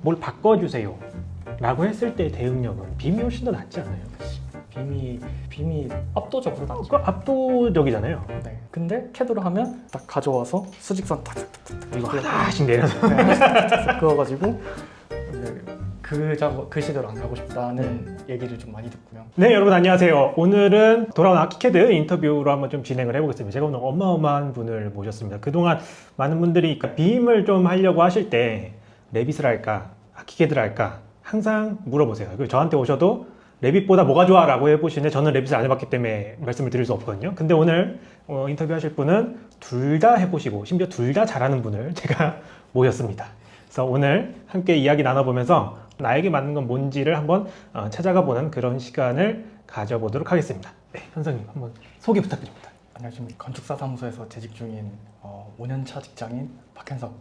뭘 바꿔주세요 라고 했을 때 대응력은 빔이 훨씬 더 낫지 않아요? 빔이 압도적으로 낫죠. 그거 압도적이잖아요. 네. 근데 캐드로 하면 딱 가져와서 수직선 탁탁탁탁 이거 하나씩 내려서 그어가지고 이제 그 시대로 안 가고 싶다는 얘기를 좀 많이 듣고요. 네, 여러분 안녕하세요. 오늘은 돌아온 아키캐드 인터뷰로 한번 좀 진행을 해보겠습니다. 제가 오늘 어마어마한 분을 모셨습니다. 그동안 많은 분들이 빔을 좀 하려고 하실 때 레빗을 할까 아키캐드를 할까 항상 물어보세요. 그리고 저한테 오셔도 레빗보다 뭐가 좋아? 라고 해보시는데 저는 레빗을 안 해봤기 때문에 말씀을 드릴 수 없거든요. 근데 오늘 인터뷰 하실 분은 둘 다 해보시고 심지어 둘 다 잘하는 분을 제가 모셨습니다. 그래서 오늘 함께 이야기 나눠보면서 나에게 맞는 건 뭔지를 한번 찾아가 보는 그런 시간을 가져보도록 하겠습니다. 네, 현성님 한번 소개 부탁드립니다. 안녕하십니까. 건축사 사무소에서 재직 중인 5년차 직장인 박현석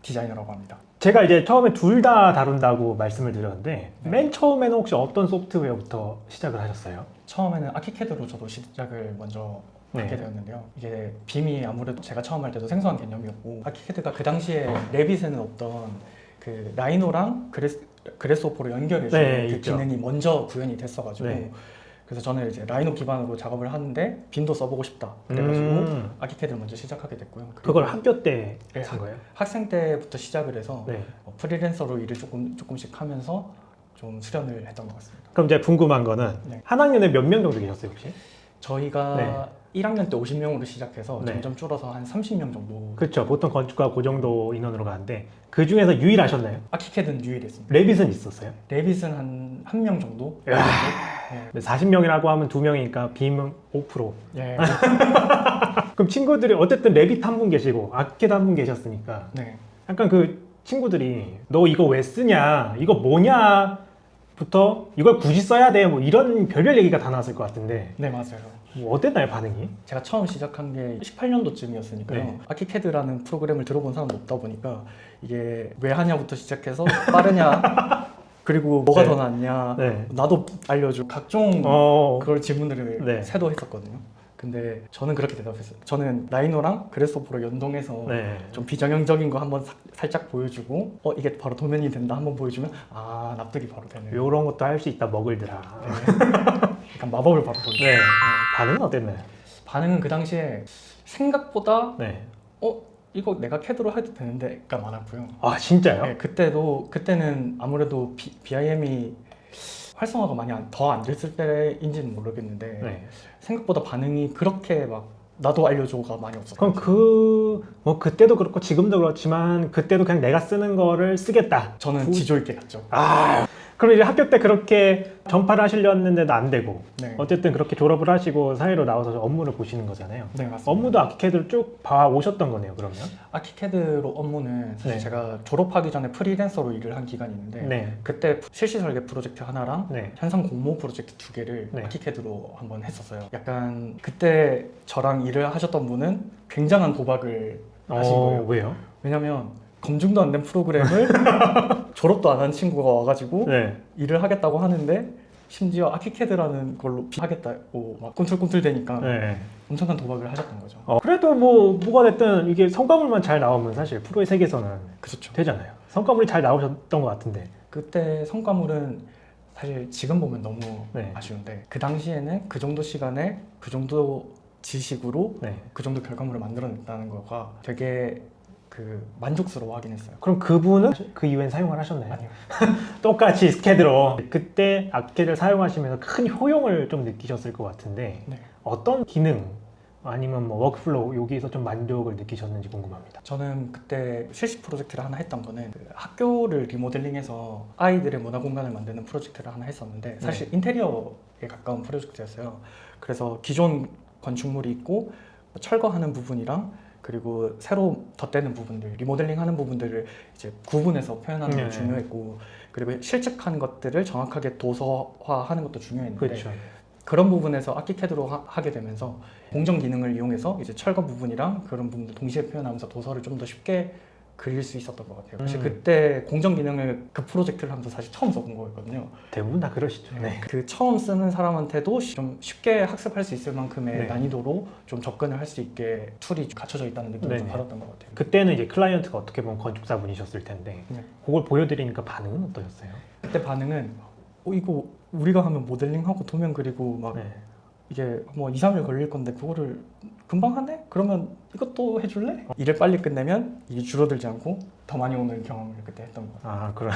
디자이너라고 합니다. 제가 이제 처음에 둘 다 다룬다고 말씀을 드렸는데 맨 처음에는 혹시 어떤 소프트웨어부터 시작을 하셨어요? 처음에는 아키캐드로 저도 시작을 먼저 하게 되었는데요. 이게 빔이 아무래도 제가 처음 할 때도 생소한 개념이었고 아키캐드가 그 당시에 레빗에는 없던 그 라이노랑 그래스호퍼로 연결해주는 그 있죠. 기능이 먼저 구현이 됐어가지고 네. 그래서 저는 이제 라이노 기반으로 작업을 하는데 빔도 써보고 싶다 그래가지고 아키캐드를 먼저 시작하게 됐고요. 그걸 학교 때 네, 한 거예요? 학생 때부터 시작을 해서 네. 프리랜서로 일을 조금씩 하면서 좀 수련을 했던 것 같습니다. 그럼 이제 궁금한 거는 네. 한 학년에 몇 명 정도 계셨어요 혹시? 저희가 1학년 때 50명으로 시작해서 네. 점점 줄어서 한 30명 정도. 그렇죠. 보통 건축가 그 정도 인원으로 가는데 그 중에서 유일하셨나요? 아키캐드는 유일했습니다. 레빗은 있었어요? 레빗은 한 명 정도? 야. 네. 40명이라고 하면 2명이니까 빔은 5%. 예. 그럼 친구들이 어쨌든 레빗 한 분 계시고 아키캐드 한 분 계셨으니까 네. 약간 그 친구들이 너 이거 왜 쓰냐? 이거 뭐냐? 부터 이걸 굳이 써야 돼? 뭐 이런 별별 얘기가 다 나왔을 것 같은데 네, 맞아요. 뭐 어땠나요 반응이? 제가 처음 시작한 게 18년도쯤이었으니까요. 네. 아키캐드라는 프로그램을 들어본 사람도 없다 보니까 이게 왜 하냐부터 시작해서 빠르냐? 그리고 뭐가 네. 더 낫냐? 네. 나도 알려줘. 각종 그걸 질문들을 네. 세도했었거든요. 근데 저는 그렇게 대답했어요. 저는 라이노랑 그래스호퍼로 연동해서 네. 좀 비정형적인 거 한번 살짝 보여주고 이게 바로 도면이 된다 한번 보여주면 납득이 바로 되네. 요런 것도 할 수 있다 먹을들아. 약간 마법을 바로 보여줘요. 네. 반응은 어땠나요? 반응은 그 당시에 생각보다 네. 이거 내가 캐드로 해도 되는데가 많았고요. 아 진짜요? 네, 그때는 아무래도 BIM이 활성화가 많이 더 안 됐을 때인지는 모르겠는데 네. 생각보다 반응이 그렇게 막 나도 알려줘가 많이 없었어요. 그럼 뭐 그때도 그렇고 지금도 그렇지만 그때도 그냥 내가 쓰는 거를 쓰겠다. 저는 지조 있게 갔죠. 그럼 이제 학교 때 그렇게 전파를 하시려는데도 안 되고 네. 어쨌든 그렇게 졸업을 하시고 사회로 나와서 업무를 보시는 거잖아요. 네, 맞습니다. 업무도 아키캐드를 쭉 봐오셨던 거네요, 그러면? 아키캐드로 업무는 사실 네. 제가 졸업하기 전에 프리랜서로 일을 한 기간이 있는데 네. 그때 실시 설계 프로젝트 하나랑 네. 현상 공모 프로젝트 2개를 네. 아키캐드로 한번 했었어요. 약간 그때 저랑 일을 하셨던 분은 굉장한 도박을 하신 거예요. 왜요? 왜냐면 검증도 안 된 프로그램을 졸업도 안 한 친구가 와가지고 네. 일을 하겠다고 하는데 심지어 아키캐드라는 걸로 하겠다고 막 꿈틀꿈틀대니까 네. 엄청난 도박을 하셨던 거죠. 그래도 뭐가 됐든 이게 성과물만 잘 나오면 사실 프로의 세계에서는 그렇죠. 되잖아요. 성과물이 잘 나오셨던 것 같은데. 그때 성과물은 사실 지금 보면 너무 네. 아쉬운데 그 당시에는 그 정도 시간에 그 정도 지식으로 네. 그 정도 결과물을 만들어냈다는 거가 되게 만족스러워하긴 했어요. 그럼 그분은 그 이후엔 사용을 하셨나요? 아니요. 똑같이 스캐드로 그때 아키캐드를 사용하시면서 큰 효용을 좀 느끼셨을 것 같은데 네. 어떤 기능 아니면 뭐 워크플로우 여기에서 좀 만족을 느끼셨는지 궁금합니다. 저는 그때 실시 프로젝트를 하나 했던 거는 학교를 리모델링해서 아이들의 문화 공간을 만드는 프로젝트를 하나 했었는데 사실 인테리어에 가까운 프로젝트였어요. 그래서 기존 건축물이 있고 철거하는 부분이랑 그리고 새로 덧대는 부분들, 리모델링하는 부분들을 이제 구분해서 표현하는 게 중요했고 그리고 실측한 것들을 정확하게 도서화하는 것도 중요했는데 그렇죠. 그런 부분에서 아키캐드로 하게 되면서 공정 기능을 이용해서 이제 철거 부분이랑 그런 부분들 동시에 표현하면서 도서를 좀 더 쉽게 그릴 수 있었던 것 같아요. 사실 음. 그때 공정 기능을 그 프로젝트를 하면서 사실 처음 써본 거였거든요. 대부분 다 그러시죠. 네. 그 처음 쓰는 사람한테도 좀 쉽게 학습할 수 있을 만큼의 네. 난이도로 좀 접근을 할 수 있게 툴이 갖춰져 있다는 느낌을 좀 네네. 받았던 것 같아요. 그때는 이제 클라이언트가 어떻게 보면 건축사분이셨을 텐데 네. 그걸 보여드리니까 반응은 어떠셨어요? 그때 반응은 이거 우리가 하면 모델링하고 도면 그리고 막 네. 이게 뭐 2, 3일 걸릴 건데 그거를 금방 하네? 그러면 이것도 해줄래? 일을 빨리 끝내면 일이 줄어들지 않고 더 많이 오는 경험을 그때 했던 것 같아요. 아, 그런.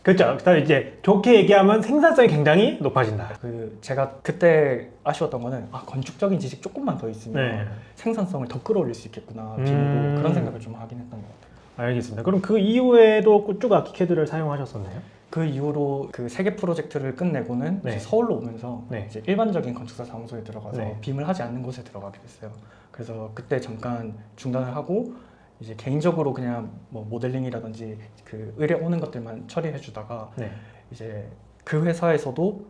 그렇죠. 그다음에 이제 좋게 얘기하면 생산성이 굉장히 높아진다. 그 제가 그때 아쉬웠던 거는 건축적인 지식 조금만 더 있으면 네. 생산성을 더 끌어올릴 수 있겠구나 음. 비밀로 그런 생각을 좀 하긴 했던 것 같아요. 알겠습니다. 그럼 그 이후에도 쭉 아키캐드를 사용하셨었나요? 그 이후로 그 3개 프로젝트를 끝내고는 네. 이제 서울로 오면서 네. 이제 일반적인 건축사 사무소에 들어가서 네. 빔을 하지 않는 곳에 들어가게 됐어요. 그래서 그때 잠깐 중단을 하고 이제 개인적으로 그냥 뭐 모델링이라든지 그 의뢰 오는 것들만 처리해 주다가 네. 이제 그 회사에서도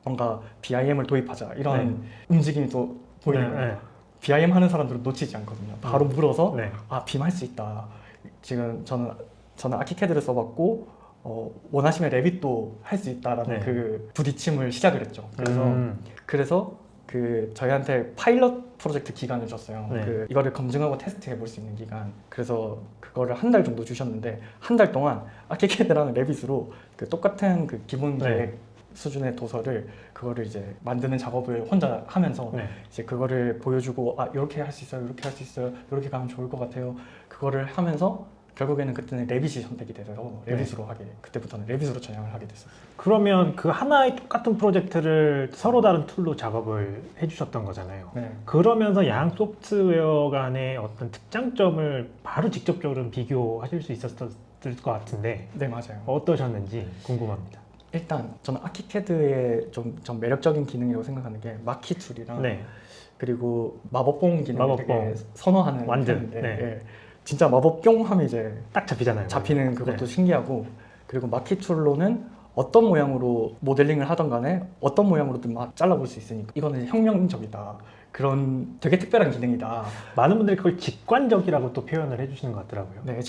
뭔가 BIM을 도입하자 이런 움직임이 또 보이는 거예요. 네. BIM 하는 사람들은 놓치지 않거든요. 바로 물어서 네. 빔 할 수 있다. 지금 저는 아키캐드를 써봤고 원하시면 레빗도 할 수 있다라는 네. 그 부딪힘을 시작을 했죠. 그래서 그 저희한테 파일럿 프로젝트 기간을 줬어요. 네. 그 이거를 검증하고 테스트해 볼 수 있는 기간. 그래서 그거를 한 달 정도 주셨는데 한 달 동안 아키캐드랑 레빗으로 그 똑같은 그 기본 네. 계획 수준의 도서를 그거를 이제 만드는 작업을 혼자 하면서 네. 이제 그거를 보여주고 이렇게 할 수 있어요, 이렇게 할 수 있어요, 이렇게 가면 좋을 것 같아요. 그거를 하면서 결국에는 그때는 레빗이 선택이 돼서 레빗으로 그때부터는 레빗으로 전향을 하게 됐어요. 그러면 그 하나의 똑같은 프로젝트를 서로 다른 툴로 작업을 해주셨던 거잖아요. 네. 그러면서 양 소프트웨어 간의 어떤 특장점을 바로 직접적으로 비교하실 수 있었을 것 같은데 네, 맞아요. 어떠셨는지 궁금합니다. 일단 저는 아키캐드의 좀 매력적인 기능이라고 생각하는 게 마키 툴이랑 네. 그리고 마법봉 기능을 마법봉. 되게 선호하는 완전, 편인데 네. 예. 진짜 마법봉 하면 이제 딱 잡히잖아요. 잡히는 그것도 네. 신기하고 그리고 마키 툴로는 어떤 모양으로 모델링을 하던 간에 어떤 모양으로든 막 잘라볼 수 있으니까 이거는 혁명적이다. 그런 되게 특별한 기능이다. 많은 분들이 그걸 직관적이라고 또 표현을 해주시는 것 같더라고요. 네,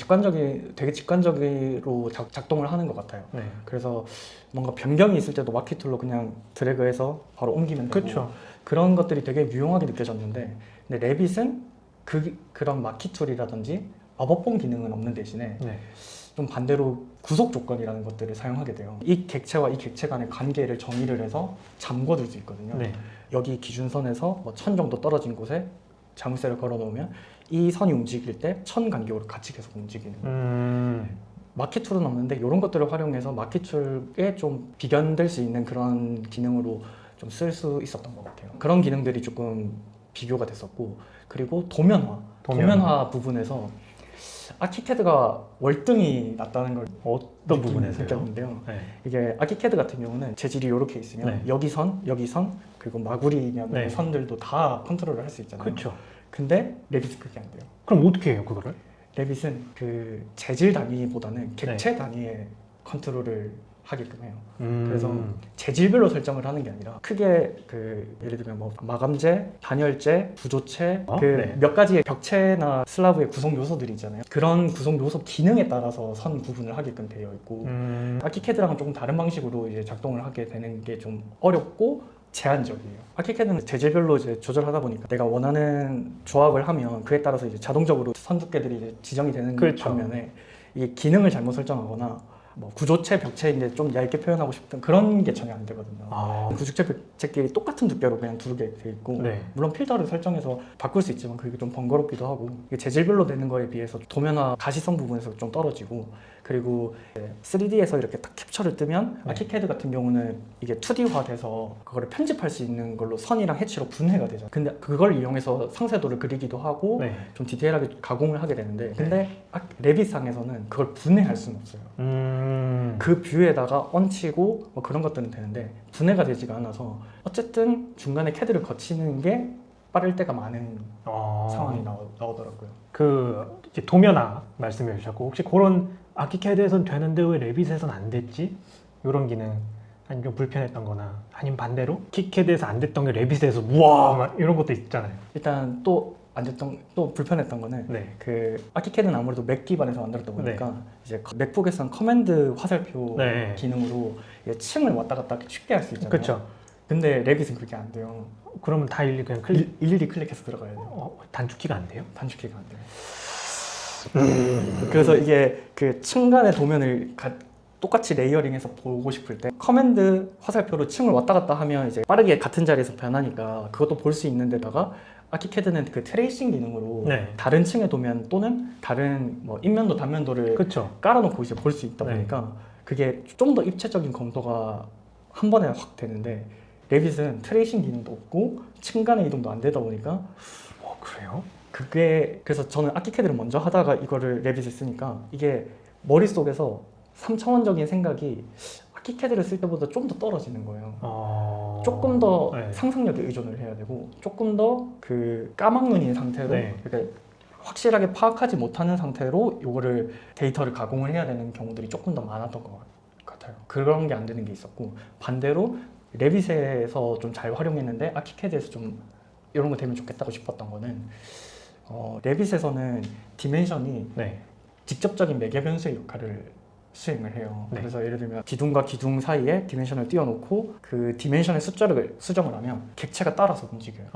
되게 직관적으로 작동을 하는 것 같아요. 네. 그래서 뭔가 변경이 있을 때도 마키 툴로 그냥 드래그해서 바로 옮기면 되고 그렇죠. 그런 것들이 되게 유용하게 느껴졌는데 근데 레빗은 그런 마키 툴이라든지 마법봉 기능은 없는 대신에 네. 좀 반대로 구속 조건이라는 것들을 사용하게 돼요. 이 객체와 이 객체 간의 관계를 정의를 해서 잠궈둘 수 있거든요. 네. 여기 기준선에서 뭐 1000 정도 떨어진 곳에 자물쇠를 걸어 놓으면 이 선이 움직일 때 1000 간격으로 같이 계속 움직이는 거예요. 마키 툴은 없는데 이런 것들을 활용해서 마키 툴에 좀 비견될 수 있는 그런 기능으로 좀 쓸 수 있었던 것 같아요. 그런 기능들이 조금 비교가 됐었고 그리고 도면화 부분에서 아키캐드가 월등히 낫다는 걸 어떤 부분에서요? 느꼈는데요. 네. 이게 아키캐드 같은 경우는 재질이 이렇게 있으면 네. 여기 선, 그리고 마구리면 네. 선들도 다 컨트롤을 할 수 있잖아요. 그렇죠. 근데 레빗은 그게 안 돼요. 그럼 어떻게 해요, 그거를? 레빗은 그 재질 단위보다는 객체 단위의 컨트롤을 하게끔 해요. 그래서 재질별로 설정을 하는 게 아니라 크게 그 예를 들면 뭐 마감재, 단열재, 부조체 그 몇 가지의 벽체나 슬라브의 구성 요소들이 있잖아요. 그런 구성 요소 기능에 따라서 선 구분을 하게끔 되어 있고 아키캐드랑은 조금 다른 방식으로 이제 작동을 하게 되는 게 좀 어렵고 제한적이에요. 아키캐드는 재질별로 이제 조절하다 보니까 내가 원하는 조합을 하면 그에 따라서 이제 자동적으로 선 두께들이 이제 지정이 되는 그렇죠. 반면에 이게 기능을 잘못 설정하거나 뭐 구조체, 벽체 이제 좀 얇게 표현하고 싶은 그런 게 전혀 안 되거든요. 구조체, 벽체끼리 똑같은 두께로 그냥 두르게 돼 있고 네. 물론 필터를 설정해서 바꿀 수 있지만 그게 좀 번거롭기도 하고 이게 재질별로 되는 거에 비해서 도면화 가시성 부분에서 좀 떨어지고 그리고 3D에서 이렇게 딱 캡처를 뜨면 아키캐드 같은 경우는 이게 2D화 돼서 그거를 편집할 수 있는 걸로 선이랑 해치로 분해가 되잖아요. 근데 그걸 이용해서 상세도를 그리기도 하고 네. 좀 디테일하게 가공을 하게 되는데 근데 레빗상에서는 그걸 분해할 수는 없어요. 그 뷰에다가 얹히고 뭐 그런 것들은 되는데 분해가 되지가 않아서 어쨌든 중간에 캐드를 거치는 게 빠를 때가 많은 상황이 나오더라고요. 그 이제 도면화 말씀해 주셨고 혹시 그런 아키캐드에선 되는데 왜 레빗에선 안 됐지? 이런 기능 아니면 좀 불편했던 거나 아니면 반대로 아키캐드에서 안 됐던 게 레빗에서 우와 막 이런 것도 있잖아요. 일단 또 안 됐던 또 불편했던 거는 네. 그 아키캐드는 아무래도 맥 기반에서 만들었다 보니까 이제 맥북에서는 커맨드 화살표 네. 기능으로 이제 층을 왔다 갔다 쉽게 할 수 있잖아요. 그렇죠. 근데 레빗은 그게 안 돼요. 그러면 다 일일이 그냥 클릭 일일이 클릭해서 들어가야 돼요. 단축키가 안 돼요? 단축키가 안 돼요. 그래서 이게 그 층 간의 도면을 똑같이 레이어링해서 보고 싶을 때 커맨드 화살표로 층을 왔다 갔다 하면 이제 빠르게 같은 자리에서 변하니까 그것도 볼 수 있는 데다가 아키캐드는 그 트레이싱 기능으로 네. 다른 층의 도면 또는 다른 뭐 인면도 단면도를 그렇죠. 깔아놓고 이제 볼 수 있다 네. 보니까 그게 좀 더 입체적인 검토가 한 번에 확 되는데 레빗은 트레이싱 기능도 없고 층 간의 이동도 안 되다 보니까 그래요? 그게 그래서 저는 아키캐드를 먼저 하다가 이거를 레빗을 쓰니까 이게 머릿속에서 3차원적인 생각이 아키캐드를 쓸 때보다 좀 더 떨어지는 거예요. 조금 더 네. 상상력에 의존을 해야 되고 조금 더 그 까막눈인 상태로 네. 그러니까 확실하게 파악하지 못하는 상태로 이거를 데이터를 가공을 해야 되는 경우들이 조금 더 많았던 것 같아요. 그런 게 안 되는 게 있었고 반대로 레빗에서 좀 잘 활용했는데 아키캐드에서 좀 이런 거 되면 좋겠다고 싶었던 거는 레빗에서는 디멘션이 네. 직접적인 매개 변수의 역할을 수행을 해요. 네. 그래서 예를 들면 기둥과 기둥 사이에 디멘션을 띄워놓고 그 디멘션의 숫자를 수정을 하면 객체가 따라서 움직여요.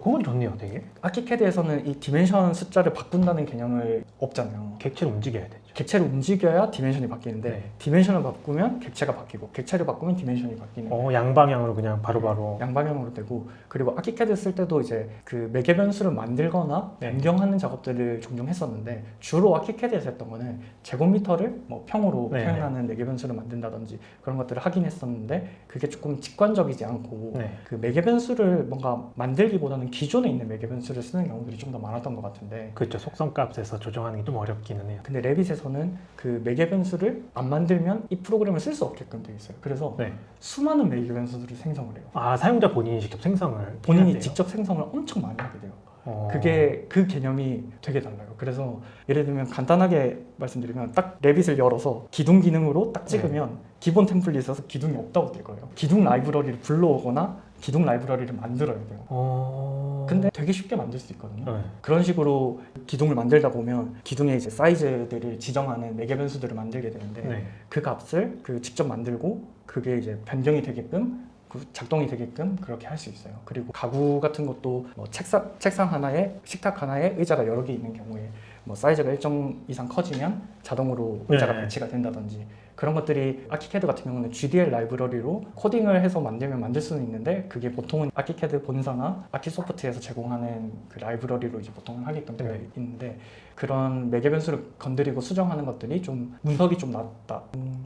그건 좋네요, 되게. 아키캐드에서는 이 디멘션 숫자를 바꾼다는 개념을 없잖아요. 객체를 움직여야 되죠. 객체를 움직여야 디멘션이 바뀌는데 네. 디멘션을 바꾸면 객체가 바뀌고 객체를 바꾸면 디멘션이 바뀌는 양방향으로 그냥 바로바로. 양방향으로 되고 그리고 아키캐드 쓸 때도 이제 그 매개 변수를 만들거나 네. 변경하는 작업들을 종종 했었는데 주로 아키캐드에서 했던 거는 제곱미터를 뭐 평으로 네. 표현하는 매개 변수를 만든다든지 그런 것들을 하긴 했었는데 그게 조금 직관적이지 않고 네. 그 매개 변수를 뭔가 만들기보다는 기존에 있는 매개 변수를 쓰는 경우들이 좀 더 많았던 것 같은데 그렇죠. 속성값에서 조정하는 게 좀 어렵기는 해요. 근데 레빗에서는 그 매개 변수를 안 만들면 이 프로그램을 쓸 수 없게끔 되어 있어요. 그래서 네. 수많은 매개 변수들을 생성을 해요. 사용자 본인이 직접 생성을 본인이 해야 돼요? 직접 생성을 엄청 많이 하게 돼요. 어. 그게 그 개념이 되게 달라요. 그래서 예를 들면 간단하게 말씀드리면 딱 레빗을 열어서 기둥 기능으로 딱 찍으면 기본 템플릿에서 기둥이 없다고 뜰 거예요. 기둥 라이브러리를 불러오거나 기둥 라이브러리를 만들어야 돼요. 근데 되게 쉽게 만들 수 있거든요. 네. 그런 식으로 기둥을 만들다 보면 기둥의 이제 사이즈들을 지정하는 매개 변수들을 만들게 되는데 네. 그 값을 직접 만들고 그게 이제 변경이 되게끔 작동이 되게끔 그렇게 할 수 있어요. 그리고 가구 같은 것도 뭐 책상 하나에 식탁 하나에 의자가 여러 개 있는 경우에 뭐 사이즈가 일정 이상 커지면 자동으로 의자가 네. 배치가 된다든지 그런 것들이 아키캐드 같은 경우는 GDL 라이브러리로 코딩을 해서 만들면 만들 수는 있는데 그게 보통은 아키캐드 본사나 아키소프트에서 제공하는 그 라이브러리로 이제 보통 하게끔 되어 있는데 그런 매개 변수를 건드리고 수정하는 것들이 좀 문석이 좀 낮다.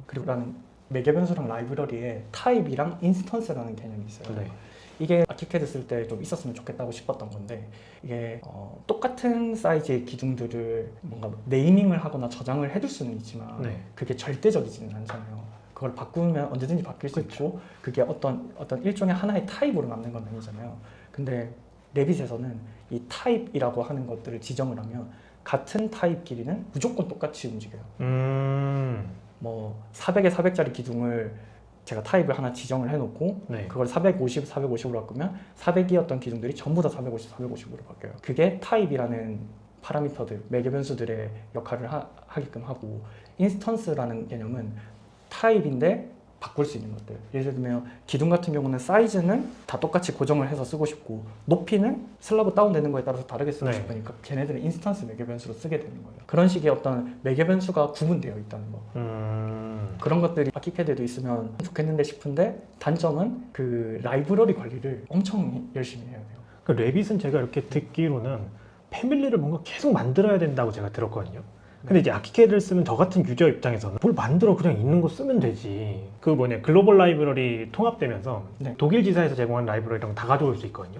그리고 나는 매개 변수랑 라이브러리에 타입이랑 인스턴스라는 개념이 있어요. 네. 이게 아키캐드 쓸 때 좀 있었으면 좋겠다고 싶었던 건데 이게 똑같은 사이즈의 기둥들을 뭔가 네이밍을 하거나 저장을 해둘 수는 있지만 네. 그게 절대적이지는 않잖아요. 그걸 바꾸면 언제든지 바뀔 수 있고 그게 어떤 일종의 하나의 타입으로 남는 건 아니잖아요. 근데 레빗에서는 이 타입이라고 하는 것들을 지정을 하면 같은 타입 길이는 무조건 똑같이 움직여요. 뭐 400에 400짜리 기둥을 제가 타입을 하나 지정을 해놓고 네. 그걸 450, 450으로 바꾸면 400이었던 기둥들이 전부 다 450, 450으로 바뀌어요. 그게 타입이라는 파라미터들, 매개 변수들의 역할을 하게끔 하고 인스턴스라는 개념은 타입인데 바꿀 수 있는 것들. 예를 들면 기둥 같은 경우는 사이즈는 다 똑같이 고정을 해서 쓰고 싶고 높이는 슬라브 다운되는 거에 따라서 다르게 쓰고 네. 싶으니까 걔네들은 인스턴스 매개 변수로 쓰게 되는 거예요. 그런 식의 어떤 매개 변수가 구분되어 있다는 거. 그런 것들이 아키캐드에도 있으면 좋겠는데 싶은데 단점은 그 라이브러리 관리를 엄청 열심히 해야 돼요. 그 레빗은 제가 이렇게 듣기로는 패밀리를 뭔가 계속 만들어야 된다고 제가 들었거든요. 근데 이제 아키캐드를 쓰는 저 같은 유저 입장에서는 뭘 만들어 그냥 있는 거 쓰면 되지. 그 글로벌 라이브러리 통합되면서 네. 독일 지사에서 제공한 라이브러리랑 다 가져올 수 있거든요.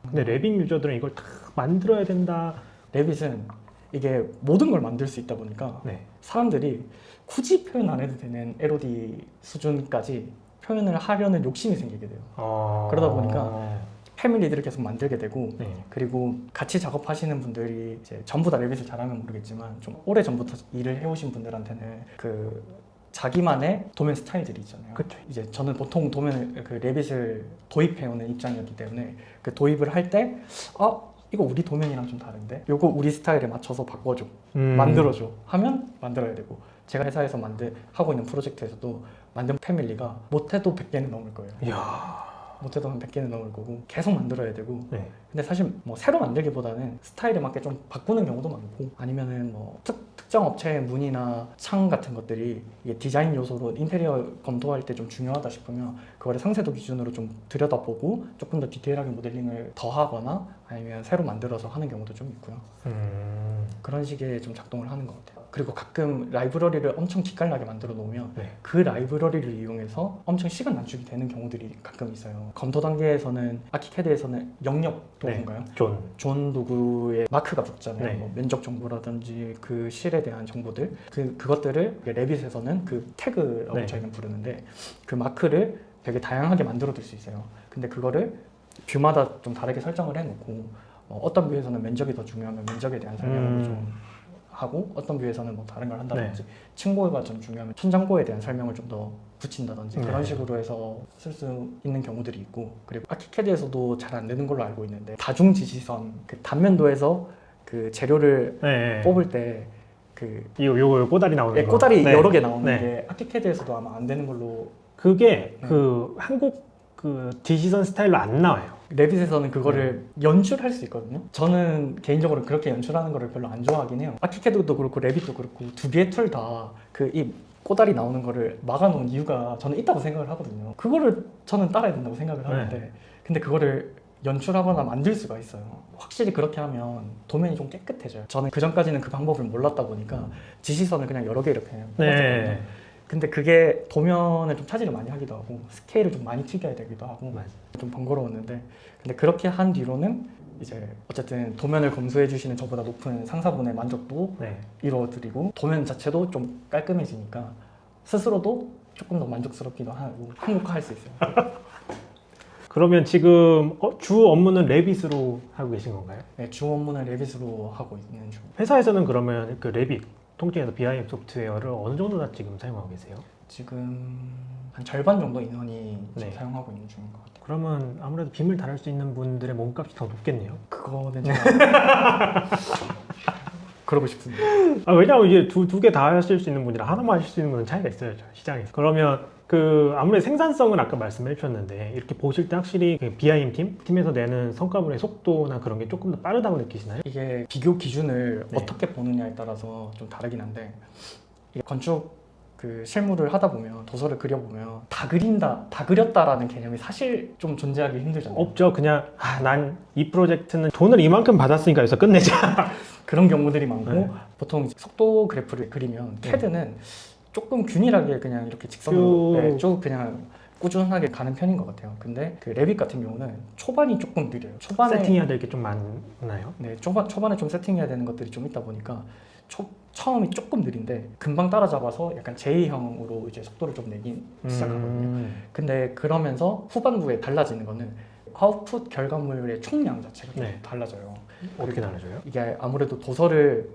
근데 레빗 유저들은 이걸 다 만들어야 된다. 레빗은 이게 모든 걸 만들 수 있다 보니까 네. 사람들이 굳이 표현 안 해도 되는 LOD 수준까지 표현을 하려는 욕심이 생기게 돼요. 그러다 보니까 패밀리들을 계속 만들게 되고 네. 그리고 같이 작업하시는 분들이 이제 전부 다 레빗을 잘하면 모르겠지만 좀 오래 전부터 일을 해오신 분들한테는 그 자기만의 도면 스타일들이 있잖아요. 그쵸. 이제 저는 보통 도면을 레빗을 도입해오는 입장이었기 때문에 그 도입을 할 때 이거 우리 도면이랑 좀 다른데 이거 우리 스타일에 맞춰서 바꿔줘 음. 만들어줘 하면 만들어야 되고 제가 회사에서 하고 있는 프로젝트에서도 만든 패밀리가 못해도 100개는 넘을 거예요. 이야. 못해도 한 100개는 넘을 거고 계속 만들어야 되고 네. 근데 사실 뭐 새로 만들기보다는 스타일에 맞게 좀 바꾸는 경우도 많고 아니면은 뭐 특정 업체의 문이나 창 같은 것들이 이게 디자인 요소로 인테리어 검토할 때 좀 중요하다 싶으면 그거를 상세도 기준으로 좀 들여다보고 조금 더 디테일하게 모델링을 더 하거나 아니면 새로 만들어서 하는 경우도 좀 있고요. 그런 식의 좀 작동을 하는 것 같아요. 그리고 가끔 라이브러리를 엄청 기깔나게 만들어 놓으면 네. 그 라이브러리를 이용해서 엄청 시간 단축이 되는 경우들이 가끔 있어요. 검토 단계에서는 아키캐드에서는 영역 도구인가요? 존. 존 도구에 마크가 붙잖아요. 네. 뭐 면적 정보라든지 그 실에 대한 정보들 그것들을 레빗에서는 그 태그라고 네. 저희는 부르는데 그 마크를 되게 다양하게 만들어 둘 수 있어요. 근데 그거를 뷰마다 좀 다르게 설정을 해놓고 어떤 뷰에서는 면적이 더 중요하면 면적에 대한 설명을 좀 하고 어떤 뷰에서는 뭐 다른 걸 한다든지 층고가 좀 중요하면 천장고에 대한 설명을 좀 더 붙인다든지 그런 식으로 해서 쓸 수 있는 경우들이 있고 그리고 아키캐드에서도 잘 안 되는 걸로 알고 있는데 다중지시선 그 단면도에서 그 재료를 네. 뽑을 때 그 요거 꼬다리 나오는 거. 꼬다리 네. 여러 개 나오는 네. 게 아키캐드에서도 아마 안 되는 걸로 그게 그 한국 그 디시선 스타일로 안 나와요. 레빗에서는 그거를 연출할 수 있거든요. 저는 개인적으로 그렇게 연출하는 거를 별로 안 좋아하긴 해요. 아키캐드도 그렇고 레빗도 그렇고 두 개의 툴 다 그 이 꼬다리 나오는 거를 막아놓은 이유가 저는 있다고 생각을 하거든요. 그거를 저는 따라야 된다고 생각을 하는데 근데 그거를 연출하거나 만들 수가 있어요. 확실히 그렇게 하면 도면이 좀 깨끗해져요. 저는 그 전까지는 그 방법을 몰랐다 보니까 지시선을 그냥 여러 개 이렇게 뽑았거든요. 네. 근데 그게 도면을 좀 차지를 많이 하기도 하고 스케일을 좀 많이 튀겨야 되기도 하고 맞아요. 좀 번거로웠는데 근데 그렇게 한 뒤로는 이제 어쨌든 도면을 검수해 주시는 저보다 높은 상사분의 만족도 네. 이루어드리고 도면 자체도 좀 깔끔해지니까 스스로도 조금 더 만족스럽기도 하고 행복할 수 있어요. 그러면 지금 주 업무는 레빗으로 하고 계신 건가요? 네, 주 업무는 레빗으로 하고 있는 중. 회사에서는 그러면 그 레빗 통칭해서 BIM 소프트웨어를 어느 정도나 지금 사용하고 계세요? 지금 한 절반 정도 인원이 지금 네. 사용하고 있는 중인 것 같아요. 그러면 아무래도 빔을 달을 수 있는 분들의 몸값이 더 높겠네요. 그거는 제가 그러고 싶습니다. 왜냐하면 이제 두 개 다 하실 수 있는 분이랑 하나만 하실 수 있는 분은 차이가 있어야죠, 시장에서. 그러면 그 아무래도 생산성은 아까 말씀해 주셨는데 이렇게 보실 때 확실히 그 BIM 팀에서 내는 성과물의 속도나 그런 게 조금 더 빠르다고 느끼시나요? 이게 비교 기준을 네. 어떻게 보느냐에 따라서 좀 다르긴 한데 이게 건축 그 실무를 하다 보면 도서를 그려보면 다 그린다, 다 그렸다라는 개념이 사실 좀 존재하기 힘들잖아요. 없죠. 그냥 난 이 프로젝트는 돈을 이만큼 받았으니까 여기서 끝내자. 그런 경우들이 많고 네. 보통 속도 그래프를 그리면 네. 캐드는 조금 균일하게 그냥 이렇게 직선으로 쭉. 네, 쭉 그냥 꾸준하게 가는 편인 것 같아요. 근데 그 레빗 같은 경우는 초반이 조금 느려요. 초반에 세팅해야 될 게 좀 많나요? 네, 초반에 좀 세팅해야 되는 것들이 좀 있다 보니까 처음이 조금 느린데 금방 따라잡아서 약간 제2형으로 이제 속도를 좀 내긴 시작하거든요. 근데 그러면서 후반부에 달라지는 거는 아웃풋 결과물의 총량 자체가 좀 네. 달라져요. 어떻게 달라져요? 이게 아무래도 도서를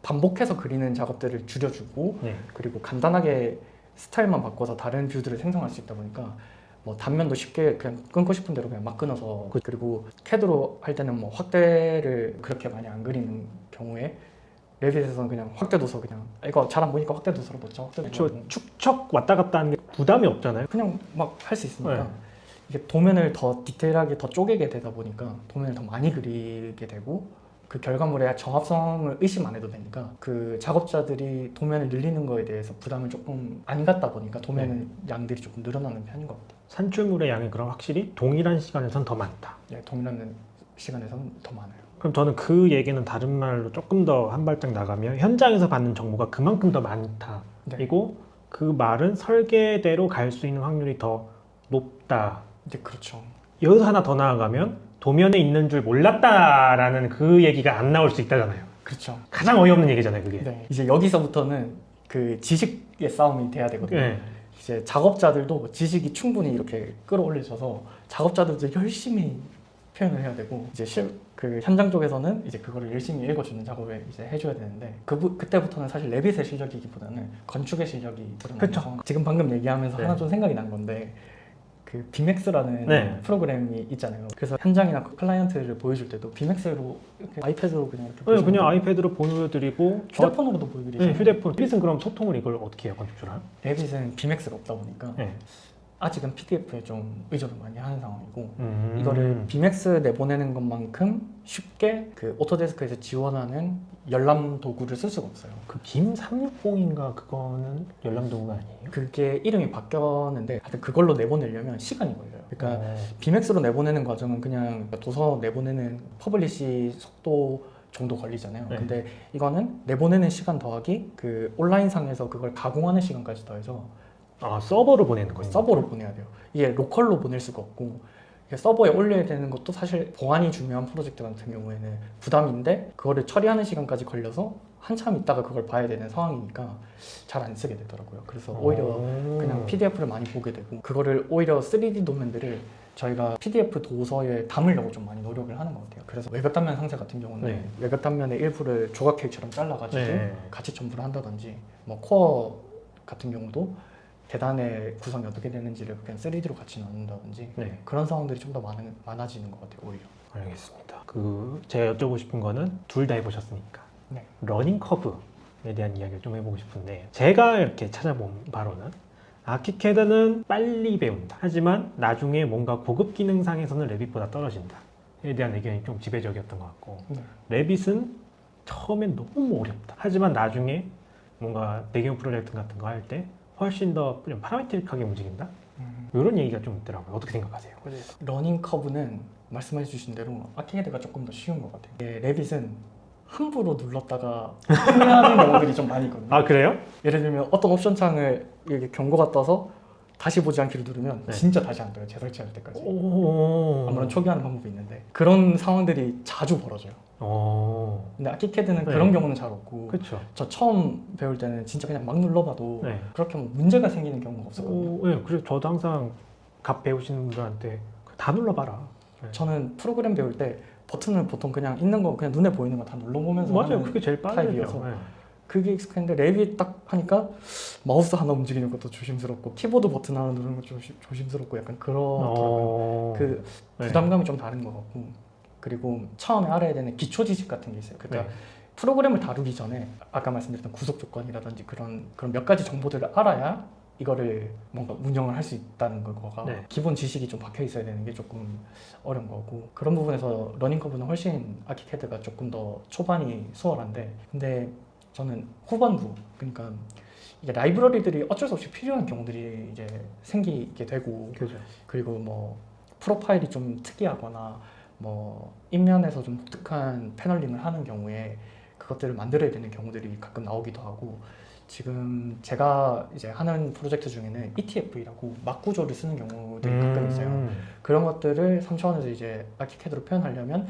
반복해서 그리는 작업들을 줄여주고 네. 그리고 간단하게 스타일만 바꿔서 다른 뷰들을 생성할 수 있다 보니까 뭐 단면도 쉽게 그냥 끊고 싶은 대로 그냥 막 끊어서 그리고 캐드로 할 때는 뭐 확대를 그렇게 많이 안 그리는 경우에 레빗에서는 그냥 확대 도서 그냥 이거 잘 안 보니까 확대 도서로 넣자 확대 도서 저 축척 왔다 갔다 하는 게 부담이 없잖아요. 그냥 막 할 수 있으니까 네. 이게 도면을 더 디테일하게 더 쪼개게 되다 보니까 도면을 더 많이 그리게 되고 그 결과물의 정합성을 의심 안 해도 되니까 그 작업자들이 도면을 늘리는 거에 대해서 부담을 조금 안 갖다 보니까 도면 양들이 조금 늘어나는 편인 것 같아요. 산출물의 양이 그럼 확실히 동일한 시간에선 더 많다. 네, 동일한 시간에서는 더 많아요. 그럼 저는 그 얘기는 다른 말로 조금 더 한 발짝 나가면 현장에서 받는 정보가 그만큼 더 많다. 네. 그리고 그 말은 설계대로 갈 수 있는 확률이 더 높다. 이제 그렇죠. 여기서 하나 더 나아가면 도면에 있는 줄 몰랐다라는 그 얘기가 안 나올 수 있다잖아요. 그렇죠. 가장 어이없는 얘기잖아요, 그게. 네. 이제 여기서부터는 그 지식의 싸움이 돼야 되거든요. 네. 이제 작업자들도 지식이 충분히 이렇게 끌어올려져서 작업자들도 열심히 표현을 해야 되고 이제 그 현장 쪽에서는 이제 그거를 열심히 읽어주는 작업을 이제 해줘야 되는데 그때부터는 사실 레빗의 실력이기보다는 건축의 실력이 드러나서 지금 방금 얘기하면서 네. 하나 좀 생각이 난 건데 그 비맥스라는 네. 프로그램이 있잖아요. 그래서 현장이나 클라이언트를 보여줄 때도 비맥스로 이렇게 아이패드로 그냥 이렇게 네, 보여주면 그냥 아이패드로 보여드리고 휴대폰으로도 보여드리죠. 네, 휴대폰. 빗은 그럼 소통을 이걸 어떻게 해요, 건축주랑? 레빗은 비맥스가 없다 보니까 네. 아직은 PDF에 좀 의존을 많이 하는 상황이고 음. 이거를 비맥스 내보내는 것만큼 쉽게 그 오토데스크에서 지원하는 열람 도구를 쓸 수가 없어요. 그 빔 360인가 그거는 열람도구가 아니에요? 그게 이름이 바뀌었는데 하여튼 그걸로 내보내려면 시간이 걸려요. 그러니까 어. 비맥스로 내보내는 과정은 그냥 도서 내보내는 퍼블리시 속도 정도 걸리잖아요. 네. 근데 이거는 내보내는 시간 더하기 그 온라인상에서 그걸 가공하는 시간까지 더해서 아, 서버로 보내는 거예요? 서버로 보내야 돼요. 이게 로컬로 보낼 수가 없고 이게 서버에 올려야 되는 것도 사실 보안이 중요한 프로젝트 같은 경우에는 부담인데 그거를 처리하는 시간까지 걸려서 한참 있다가 그걸 봐야 되는 상황이니까 잘 안 쓰게 되더라고요. 그래서 오히려 그냥 PDF를 많이 보게 되고 그거를 오히려 3D 도면들을 저희가 PDF 도서에 담으려고 좀 많이 노력을 하는 것 같아요. 그래서 외벽 단면 상세 같은 경우는 네. 외벽 단면의 일부를 조각 케이크처럼 잘라가지고 네. 같이 첨부를 한다든지 뭐 코어 같은 경우도 계단의 구성이 어떻게 되는지를 그냥 3D로 같이 넣는다든지 네. 그런 상황들이 좀 더 많아지는 것 같아요. 오히려. 알겠습니다. 제가 여쭤보고 싶은 거는 둘 다 해보셨으니까 네. 러닝 커브에 대한 이야기를 좀 해보고 싶은데 제가 이렇게 찾아본 바로는 아키캐드는 빨리 배운다. 하지만 나중에 뭔가 고급 기능상에서는 레빗보다 떨어진다에 대한 의견이 좀 지배적이었던 것 같고 네. 레빗은 처음엔 너무 어렵다. 하지만 나중에 뭔가 대규모 프로젝트 같은 거 할 때 훨씬 더 좀 파라메트릭하게 움직인다. 이런 얘기가 좀 있더라고요. 어떻게 생각하세요? 러닝 커브는 말씀해 주신 대로 아키헤드가 조금 더 쉬운 것 같아요. 레빗은 함부로 눌렀다가 흥미하는 경우들이 좀 많이 있거든요. 아, 그래요? 예를 들면 어떤 옵션 창을 이렇게 경고가 떠서 다시 보지 않기를 누르면 네. 진짜 다시 안 떠요. 재설치할 때까지. 오. 아무런 초기화하는 방법이 있는데 그런 상황들이 자주 벌어져요. 오. 근데 아키캐드는 네. 그런 경우는 잘 없고 그렇죠. 저 처음 배울 때는 진짜 그냥 막 눌러봐도 네. 그렇게 뭐 문제가 생기는 경우가 없었거든요. 네, 그래서 저도 항상 갓 배우시는 분들한테 다 눌러봐라. 네. 저는 프로그램 배울 때 버튼을 보통 그냥 있는 거 그냥 눈에 보이는 거 다 눌러보면서 맞아요. 하는 그게 제일 빠르죠. 타입이어서 네. 그게 익숙했는데 레빗 딱 하니까 마우스 하나 움직이는 것도 조심스럽고 키보드 버튼 하나 누르는 것도 조심스럽고 약간 그렇더라고요. 그 네. 부담감이 좀 다른 것 같고 그리고 처음에 알아야 되는 기초 지식 같은 게 있어요. 그러니까 네. 프로그램을 다루기 전에 아까 말씀드렸던 구속 조건이라든지 그런 몇 가지 정보들을 알아야 이거를 뭔가 운영을 할 수 있다는 거가 네. 기본 지식이 좀 박혀 있어야 되는 게 조금 어려운 거고 그런 부분에서 러닝 커브는 훨씬 아키캐드가 조금 더 초반이 수월한데 근데 저는 후반부 그러니까 이게 라이브러리들이 어쩔 수 없이 필요한 경우들이 이제 생기게 되고 그죠. 그리고 뭐 프로파일이 좀 특이하거나 뭐 인면에서 좀 독특한 패널링을 하는 경우에 그것들을 만들어야 되는 경우들이 가끔 나오기도 하고 지금 제가 이제 하는 프로젝트 중에는 ETF이라고 막 구조를 쓰는 경우들이 가끔 있어요. 그런 것들을 3차원에서 이제 아키캐드로 표현하려면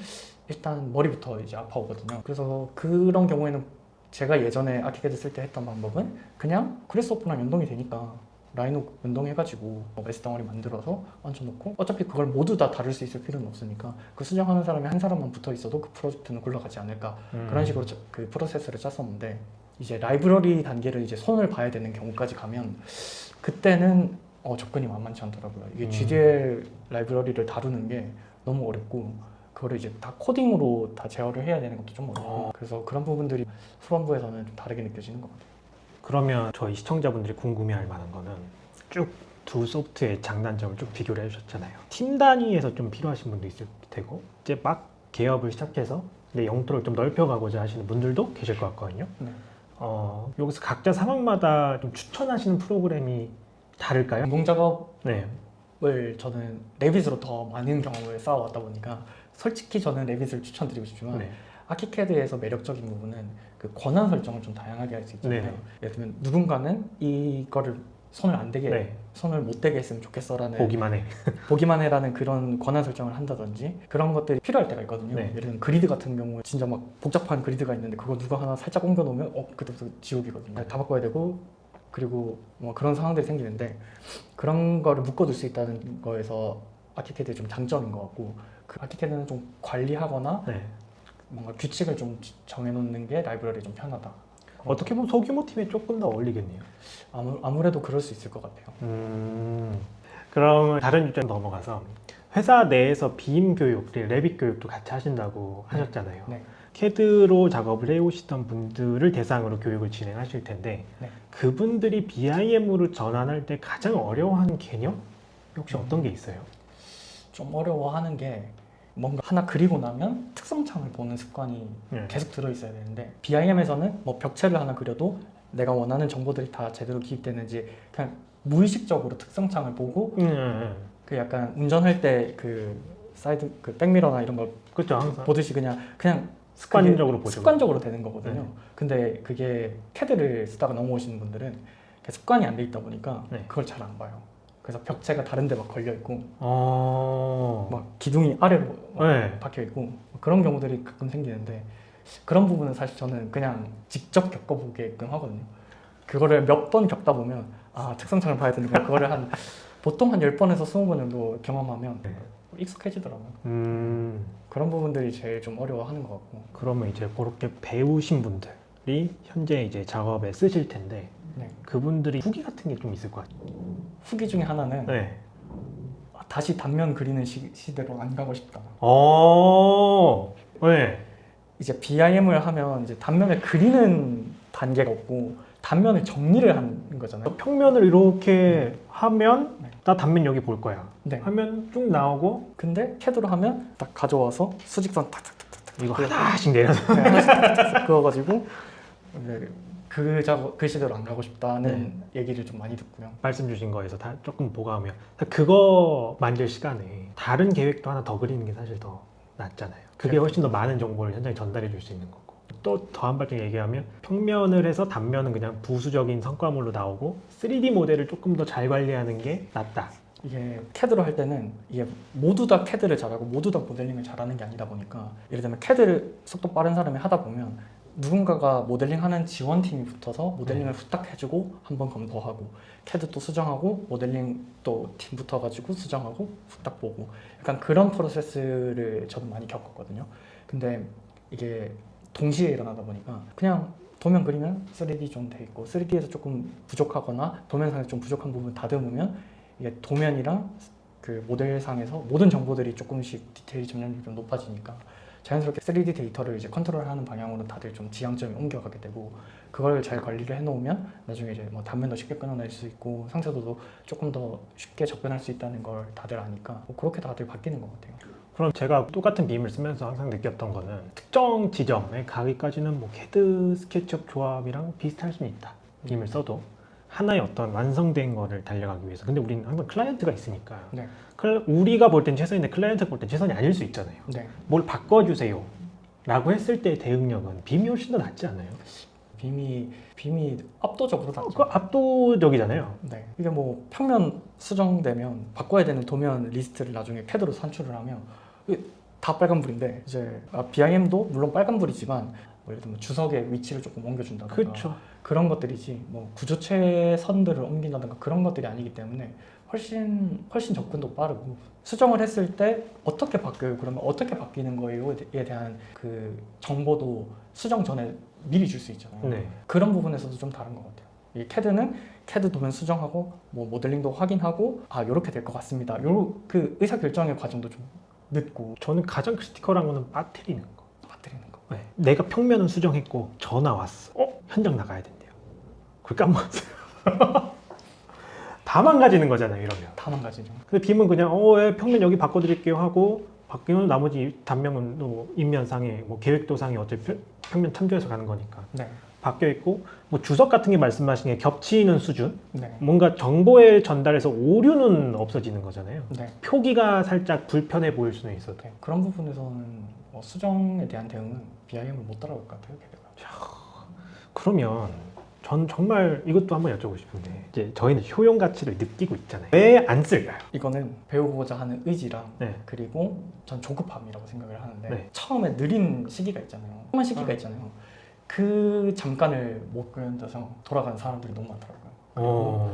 일단 머리부터 이제 아파오거든요. 그래서 그런 경우에는 제가 예전에 아키캐드 쓸 때 했던 방법은 그냥 그래스오프랑 연동이 되니까 라인옥 연동해가지고 S 덩어리 만들어서 얹혀놓고 어차피 그걸 모두 다 다룰 수 있을 필요는 없으니까 그 수정하는 사람이 한 사람만 붙어 있어도 그 프로젝트는 굴러가지 않을까 그런 식으로 그 프로세스를 짰었는데 이제 라이브러리 단계를 이제 손을 봐야 되는 경우까지 가면 그때는 접근이 만만치 않더라고요. 이게 GDL 라이브러리를 다루는 게 너무 어렵고 그거를 이제 다 코딩으로 다 제어를 해야 되는 것도 좀 어렵고 그래서 그런 부분들이 후반부에서는 좀 다르게 느껴지는 것 같아요. 그러면 저희 시청자분들이 궁금해할 만한 거는 쭉 두 소프트의 장단점을 쭉 비교를 해주셨잖아요. 팀 단위에서 좀 필요하신 분도 있을 테고 이제 막 개업을 시작해서 내 영토를 좀 넓혀가고자 하시는 분들도 계실 것 같거든요. 네. 여기서 각자 상황마다 좀 추천하시는 프로그램이 다를까요? 공동 작업을 네. 저는 레빗으로 더 많은 경험을 쌓아왔다 보니까 솔직히 저는 레빗을 추천드리고 싶지만 네. 아키캐드에서 매력적인 부분은 그 권한 설정을 좀 다양하게 할 수 있잖아요. 네. 예를 들면 누군가는 이거를 손을 안 대게 네. 손을 못 대게 했으면 좋겠어라는 보기만 해. 라는 그런 권한 설정을 한다든지 그런 것들이 필요할 때가 있거든요. 네. 예를 들면 그리드 같은 경우에 진짜 막 복잡한 그리드가 있는데 그거 누가 하나 살짝 옮겨 놓으면 그때부터 지옥이거든요. 다 바꿔야 되고 그리고 뭐 그런 상황들이 생기는데 그런 거를 묶어둘 수 있다는 거에서 아키캐드의 좀 장점인 것 같고 그 아키캐드는 좀 관리하거나 네. 뭔가 규칙을 좀 정해놓는 게 라이브러리 좀 편하다. 어떻게 보면 소규모 팀에 조금 더 어울리겠네요. 아무래도 그럴 수 있을 것 같아요. 그럼 다른 주제 넘어가서 회사 내에서 빔 교육, 레빗 교육도 같이 하신다고 하셨잖아요. 네. 캐드로 작업을 해오시던 분들을 대상으로 교육을 진행하실 텐데 네. 그분들이 BIM으로 전환할 때 가장 어려워하는 개념? 혹시 어떤 게 있어요? 좀 어려워하는 게 뭔가 하나 그리고 나면 특성창을 보는 습관이 네. 계속 들어있어야 되는데 BIM에서는 뭐 벽체를 하나 그려도 내가 원하는 정보들이 다 제대로 기입되는지 그냥 무의식적으로 특성창을 보고 그 약간 운전할 때 그 사이드 그 백미러나 이런 걸 그렇죠. 항상 보듯이 그냥 습관적으로 그게 보죠. 습관적으로 되는 거거든요. 네. 근데 그게 캐드를 쓰다가 넘어오시는 분들은 그게 습관이 안 돼 있다 보니까 네. 그걸 잘 안 봐요. 그래서 벽체가 다른 데 막 걸려 있고 어... 막 기둥이 아래로 막 네. 박혀 있고 그런 경우들이 가끔 생기는데 그런 부분은 사실 저는 그냥 직접 겪어보게끔 하거든요. 그거를 몇 번 겪다 보면 아 특성창을 봐야 되는구나. 그거를 한 보통 한 10번에서 20번 정도 경험하면 네. 익숙해지더라고요. 음... 그런 부분들이 제일 좀 어려워하는 것 같고. 그러면 이제 그렇게 배우신 분들이 현재 이제 작업에 쓰실 텐데 네. 그분들이 후기 같은 게 좀 있을 것 같아요. 후기 중에 하나는 네. 다시 단면 그리는 시대로 안 가고 싶다. 네. 이제 BIM을 하면 이제 단면을 그리는 단계가 없고 단면을 정리를 하는 거잖아요. 평면을 이렇게 하면 네. 나 단면 여기 볼 거야. 네. 하면 쭉 나오고 근데 캐드로 하면 딱 가져와서 수직선 탁탁탁탁 이거 하나씩 내려서 하나씩 탁탁탁 그어가지고 이제 그 시대로 안 가고 싶다는 얘기를 좀 많이 듣고요. 말씀 주신 거에서 다 조금 보강하면 그거 만들 시간에 다른 계획도 하나 더 그리는 게 사실 더 낫잖아요. 그게 훨씬 더 많은 정보를 현장에 전달해 줄 수 있는 거고. 또 더 한 발짝 얘기하면 평면을 해서 단면은 그냥 부수적인 성과물로 나오고 3D 모델을 조금 더 잘 관리하는 게 낫다. 이게 캐드로 할 때는 이게 모두 다 캐드를 잘하고 모두 다 모델링을 잘하는 게 아니다 보니까 예를 들면 캐드를 속도 빠른 사람이 하다 보면 누군가가 모델링하는 지원팀이 붙어서 모델링을 후딱 해주고 한번 검토하고 캐드 또 수정하고 모델링 또 팀 붙어가지고 수정하고 후딱 보고 약간 그런 프로세스를 저도 많이 겪었거든요. 근데 이게 동시에 일어나다 보니까 그냥 도면 그리면 3D 좀 돼 있고 3D에서 조금 부족하거나 도면상에서 좀 부족한 부분 다듬으면 이게 도면이랑 그 모델상에서 모든 정보들이 조금씩 디테일이 점점 좀 높아지니까 자연스럽게 3D 데이터를 이제 컨트롤하는 방향으로 다들 좀 지향점이 옮겨가게 되고 그걸 잘 관리를 해놓으면 나중에 이제 뭐 단면도 쉽게 끊어낼 수 있고 상세도도 조금 더 쉽게 접근할 수 있다는 걸 다들 아니까 뭐 그렇게 다들 바뀌는 것 같아요. 그럼 제가 똑같은 빔을 쓰면서 항상 느꼈던 거는 특정 지점에 가기까지는 뭐 캐드 스케치업 조합이랑 비슷할 수는 있다. 빔을 써도 하나의 어떤 완성된 거를 달려가기 위해서. 근데 우리는 항상 클라이언트가 있으니까 네. 우리가 볼 땐 최선인데 클라이언트가 볼 땐 최선이 아닐 수 있잖아요. 네. 뭘 바꿔주세요 라고 했을 때 대응력은 빔이 훨씬 더 낫지 않아요? 빔이 압도적으로 낫죠. 그거 압도적이잖아요. 네. 이게 뭐 평면 수정되면 바꿔야 되는 도면 리스트를 나중에 캐드로 산출을 하면 이게 다 빨간불인데 이제 BIM도 물론 빨간불이지만 뭐 예를 들면 주석의 위치를 조금 옮겨준다든가 그렇죠. 그런 것들이지 뭐 구조체 선들을 옮긴다든가 그런 것들이 아니기 때문에 훨씬 접근도 빠르고 수정을 했을 때 어떻게 바뀌어요? 그러면 어떻게 바뀌는 거예요?에 대한 그 정보도 수정 전에 미리 줄 수 있잖아요. 네. 그런 부분에서도 좀 다른 것 같아요. 이 캐드는 캐드 도면 수정하고 뭐 모델링도 확인하고 아 이렇게 될 것 같습니다. 요 그 의사 결정의 과정도 좀 늦고 저는 가장 크리티컬한 거는 빠뜨리는 거. 빠뜨리는 거. 네. 내가 평면은 수정했고 전화 왔어. 현장 나가야 된대요. 그걸 까먹었어요. 다 망가지는 거잖아요, 이러면. 다 망가지죠. 근데 빔은 그냥 예, 평면 여기 바꿔드릴게요 하고 바뀌면 나머지 단면은 또 인면상에 뭐 계획도상에 어차피 평면 참조해서 가는 거니까 네. 바뀌어 있고 뭐 주석 같은 게 말씀하신 게 겹치는 수준 네. 뭔가 정보의 전달에서 오류는 없어지는 거잖아요. 네. 표기가 살짝 불편해 보일 수는 있어도 네. 그런 부분에서는 뭐 수정에 대한 대응은 BIM을 못 따라올 것 같아요, 캐드가. 그러면 전 정말 이것도 한번 여쭤보고 싶은데 이제 저희는 효용 가치를 느끼고 있잖아요. 왜 안 쓸까요? 이거는 배우고자 하는 의지랑 네. 그리고 전 조급함이라고 생각을 하는데 네. 처음에 느린 시기가 있잖아요. 조그만 시기가 있잖아요. 그 잠깐을 못 견뎌서 돌아가는 사람들이 너무 많더라고요.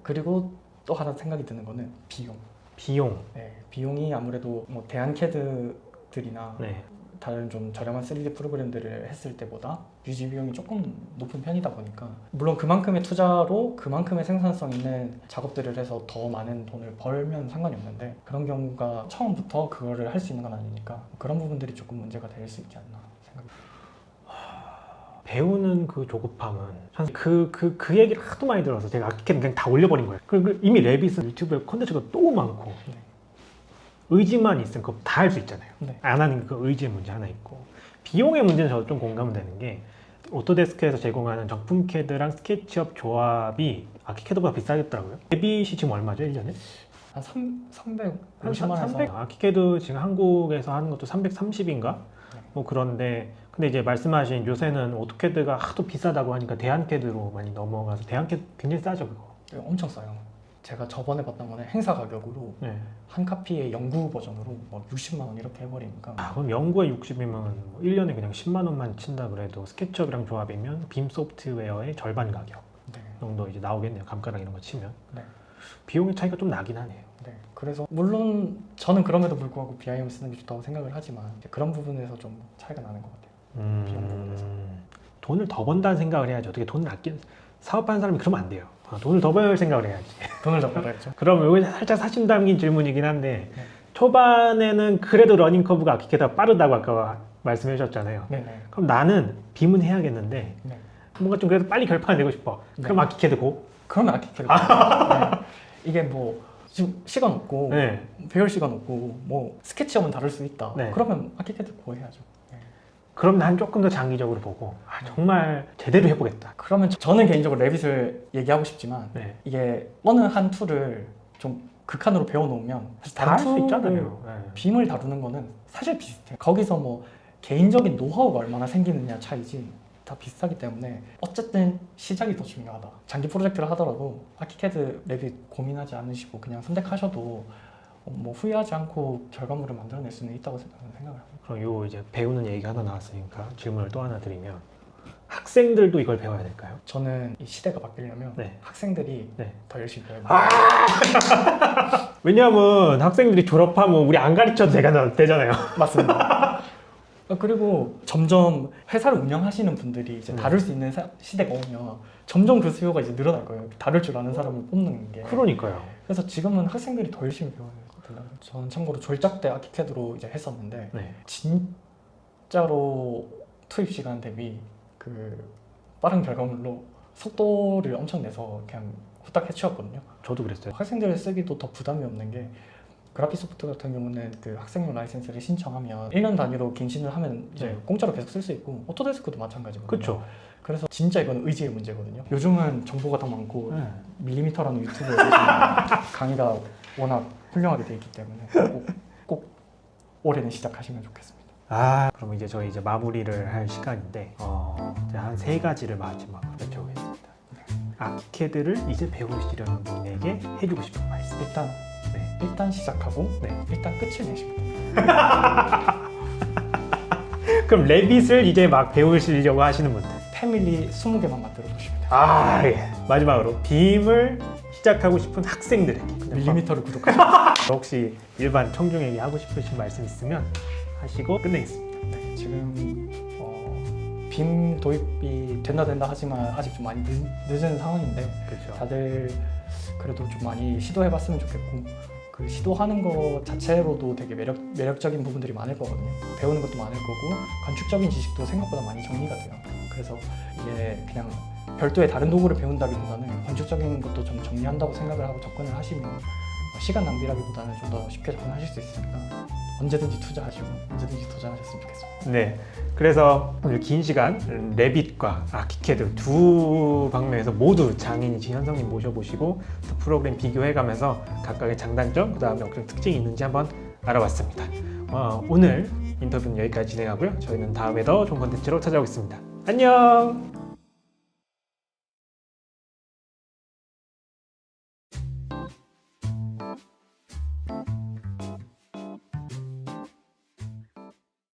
그리고 또 하나 생각이 드는 거는 비용. 네, 비용이 아무래도 뭐 대한 캐드들이나 네. 다른 좀 저렴한 3D 프로그램들을 했을 때보다 유지 비용이 조금 높은 편이다 보니까 물론 그만큼의 투자로 그만큼의 생산성 있는 작업들을 해서 더 많은 돈을 벌면 상관이 없는데 그런 경우가 처음부터 그거를 할 수 있는 건 아니니까 그런 부분들이 조금 문제가 될 수 있지 않나 생각합니다. 배우는 그 조급함은 그 얘기를 하도 많이 들어서 제가 아키캐드 그냥 다 올려버린 거예요. 그리고 이미 레빗은 유튜브에 콘텐츠가 너무 많고 네. 의지만 있으면 그거 다 할 수 있잖아요. 네. 안 하는 그 의지의 문제 하나 있고 비용의 문제는 저도 좀 공감은 되는 게 오토데스크에서 제공하는 정품 캐드랑 스케치업 조합이 아키캐드보다 비싸겠더라고요. 레빗이 지금 얼마죠? 1년에? 한 350만 한 원에서 300? 아키캐드 지금 한국에서 하는 것도 330인가? 뭐 그런데 근데 이제 말씀하신 요새는 오토캐드가 하도 비싸다고 하니까 대한캐드로 많이 넘어가서 대한캐드 굉장히 싸죠 그거. 네, 엄청 싸요. 제가 저번에 봤던 거는 행사 가격으로 네. 한 카피의 영구 버전으로 뭐 60만 원 이렇게 해버리니까 그럼 연구에 60이면 뭐 1년에 그냥 10만 원만 친다 그래도 스케치업이랑 조합이면 빔 소프트웨어의 절반 가격 네. 정도 이제 나오겠네요. 감가랑 이런 거 치면. 네. 비용의 차이가 좀 나긴 하네요. 네. 그래서 물론 저는 그럼에도 불구하고 BIM 쓰는 게 좋다고 생각을 하지만 이제 그런 부분에서 좀 차이가 나는 것 같아요. 비용 부분에서. 돈을 더 번다는 생각을 해야지. 어떻게 돈을 사업하는 사람이 그러면 안 돼요. 돈을 더 벌 생각을 해야지. 돈을 더 벌어야죠. 그럼 이거 살짝 사심 담긴 질문이긴 한데 네. 초반에는 그래도 러닝 커브가 아키캐드가 빠르다고 아까 말씀해 주셨잖아요. 네네. 그럼 나는 빔은 해야겠는데 네. 뭔가 좀 그래도 빨리 결판을 내고 싶어. 그럼 네. 아키캐드 고? 그러면 아키캐드. 네. 이게 뭐 지금 시간 없고 네. 배울 시간 없고 뭐 스케치업은 다룰 수 있다. 네. 그러면 아키캐드 고 해야죠. 네. 그럼 난 조금 더 장기적으로 보고 정말 제대로 해보겠다. 그러면 저는 개인적으로 레빗을 얘기하고 싶지만 네. 이게 어느 한 툴을 좀 극한으로 배워놓으면 사실 다 할 다른 수 툴을 있잖아요. 네. 빔을 다루는 거는 사실 비슷해요. 거기서 뭐 개인적인 노하우가 얼마나 생기느냐 차이지 다 비슷하기 때문에 어쨌든 시작이 더 중요하다. 장기 프로젝트를 하더라도 아키캐드 레빗 고민하지 않으시고 그냥 선택하셔도 뭐 후회하지 않고 결과물을 만들어낼 수는 있다고 생각을 합니다. 그럼 요 이제 배우는 얘기가 하나 나왔으니까 질문을 또 하나 드리면 학생들도 이걸 배워야 될까요? 저는 이 시대가 바뀌려면 네. 학생들이 네. 더 열심히 배워야 돼요. 왜냐하면 학생들이 졸업하면 우리 안 가르쳐도 되잖아요. 맞습니다. 그리고 점점 회사를 운영하시는 분들이 이제 네. 다룰 수 있는 시대가 오면 점점 그 수요가 이제 늘어날 거예요. 다룰 줄 아는 사람을 뽑는 게. 그러니까요. 그래서 지금은 학생들이 더 열심히 배워야 된다. 저는 참고로 졸작대 아키캐드로 이제 했었는데 네. 진짜로 투입 시간 대비 그 빠른 결과물로 속도를 엄청 내서 그냥 후딱 해치웠거든요. 저도 그랬어요. 학생들 쓰기도 더 부담이 없는 게 그래픽소프트 같은 경우는 그 학생용 라이센스를 신청하면 1년 단위로 갱신을 하면 이제 네. 공짜로 계속 쓸 수 있고 오토데스크도 마찬가지거든요. 그렇죠. 그래서 진짜 이건 의지의 문제거든요. 요즘은 정보가 더 많고 네. 밀리미터라는 유튜브에 보시면 강의가 워낙 훌륭하게 돼 있기 때문에 꼭 올해는 시작하시면 좋겠습니다. 그럼 이제 저희 이제 마무리를 할 시간인데 이제 한 3가지를 마지막으로 여쭤보겠습니다. 아키캐드를 이제 배우시려는 분에게 해주고 싶은 말씀. 일단 시작하고 네. 일단 끝을 내시면 됩니다. 그럼 레빗을 이제 막 배우시려고 하시는 분들. 패밀리 20개만 만들어 보시면 돼요. 예. 마지막으로 빔을 시작하고 싶은 학생들에게 밀리미터를 구독하시면 혹시 일반 청중에게 하고 싶으신 말씀 있으면 하시고 끝내겠습니다. 네, 지금 빔 도입이 된다 하지만 아직 좀 많이 늦은 상황인데 그렇죠. 다들 그래도 좀 많이 시도해봤으면 좋겠고 그 시도하는 거 자체로도 되게 매력적인 부분들이 많을 거거든요. 배우는 것도 많을 거고 건축적인 지식도 생각보다 많이 정리가 돼요. 그래서 이게 그냥 별도의 다른 도구를 배운다기보다는 건축적인 것도 좀 정리한다고 생각을 하고 접근을 하시면 시간 낭비라기보다는 좀 더 쉽게 접근하실 수 있으니까 언제든지 투자하시고 언제든지 도전하셨으면 좋겠습니다. 네. 그래서 오늘 긴 시간 레빗과 아키캐드 두 방면에서 모두 장인이 지현성님 모셔보시고 프로그램 비교해가면서 각각의 장단점, 그 다음에 어떤 특징이 있는지 한번 알아봤습니다. 오늘 인터뷰는 여기까지 진행하고요. 저희는 다음에 더 좋은 콘텐츠로 찾아오겠습니다. 안녕!